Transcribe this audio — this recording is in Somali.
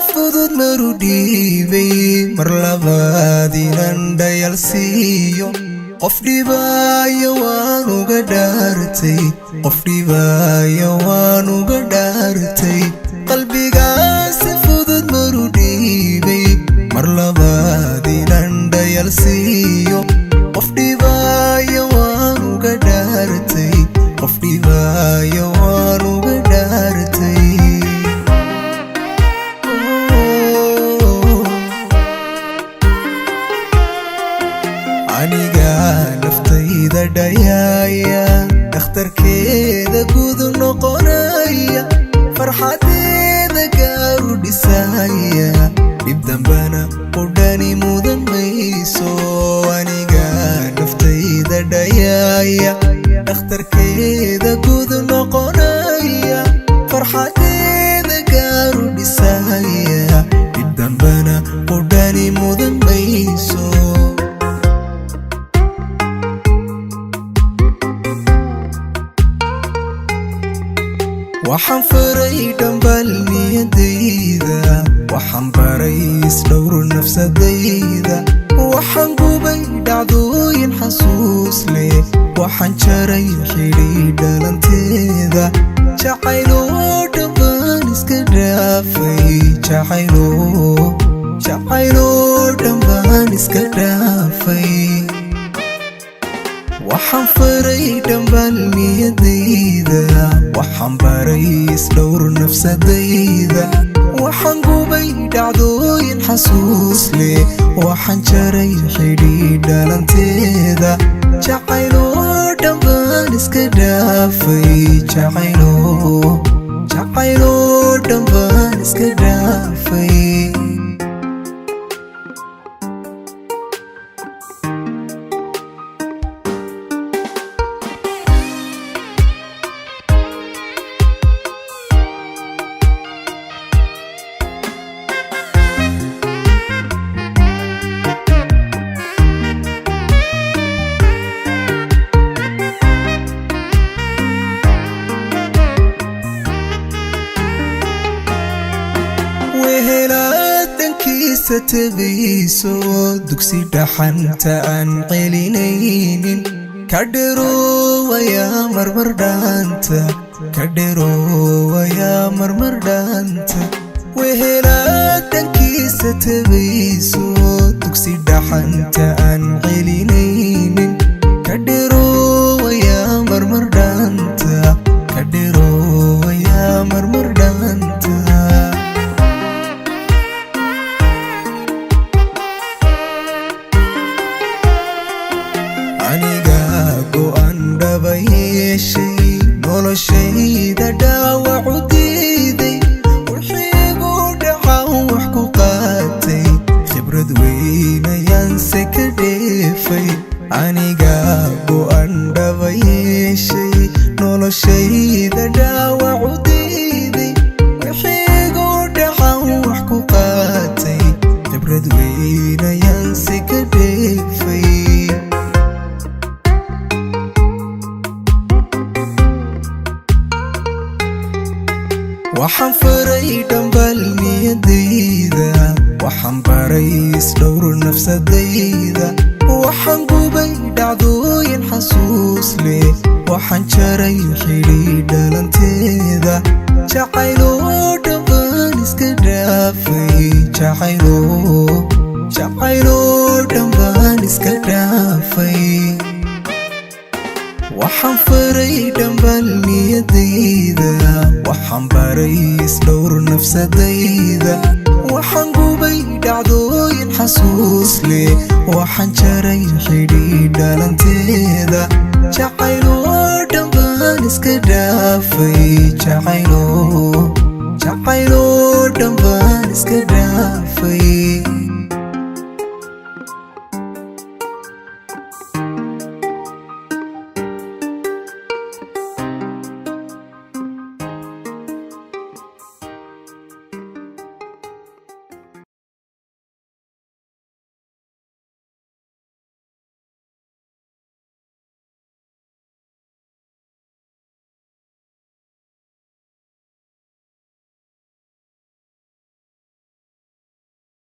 fudud maru dhiibay mar labaad inaan dhayalsiiyo qof dhibaayo waan uga dhaartay qof dhibaayo waan uga dhaartay qalbigaas fudud maru dhiibay mar labaad inaan dhayalsiiyo qof dhibaayo waan uga dhaartay qof dhibaayo waan uga dhaartay aniga naftayda dhayaya dhakhtarkeeda guud noqonaya farxadeeda gaaru dhisaya dhib dambana qudhani mudan mayso aniga naftayda dhayaya dhakhtarkeeda guud noqonaya farxadeeda gaaru dhisaya dhib dambana qudhani mudan mayso waxaan faray dhambal niyadayda waxaan baray isdhowr nafsadayda waxaan gubay dhacdooyin xasuus leh waxaan jaray xidhiidh dhalanteeda jacayloo dhammaan iska dhaafay jacayloo dhammaan iska dhaafay waxaan faray dhambal niyadayda waxaan baray isdhowr nafsadayda waxaan gubay dhacdooyin xasuus leh waxaan jaray xidhiidh dhalanteeda jacayloo dhammaan iska dhaafay jacayloo dhammaan iska dhaafay weheladankiisa tabayso dugsi dhaxanta aan celinaynin ka dheroowaya marmar dhaanta ka dheroowaya marmar dhaanta weheladankiisa tabayso dugsi dhaxanta aan celinaynin ka dheroowaya marmar dhaanta ka dheroowaya marmar dhaanta aniga go'aan dhaba yeeshay noloshayda dhaawacu diiday wixiigu dhacan wax ku qaatay khibrad weyn ayaanse ka dheefay aniga go'aan dhaba yeeshay noloshayda dhaawacu diiday wixiigu dhacan wax ku qaatay khibrad weyn ayaanse ka dheefay waxaan faray dhambal niyadayda waxaan baray isdhowr nafsadayda waxaan gubay dhacdooyin xasuus leh waxaan jaray xidhiidh dhalanteeda jacayloo dhammaan iska dhaafay jacayloo dhammaan iska dhaafay waxaan faray dhambal niyadayda waxaan baray isdhowr nafsadayda waxaan gubay dhacdooyin xasuus leh waxaan jaray xidhiidh dhalanteeda jacayloo dhammaan iska dhaafay jacayloo dhammaan iska dhaafay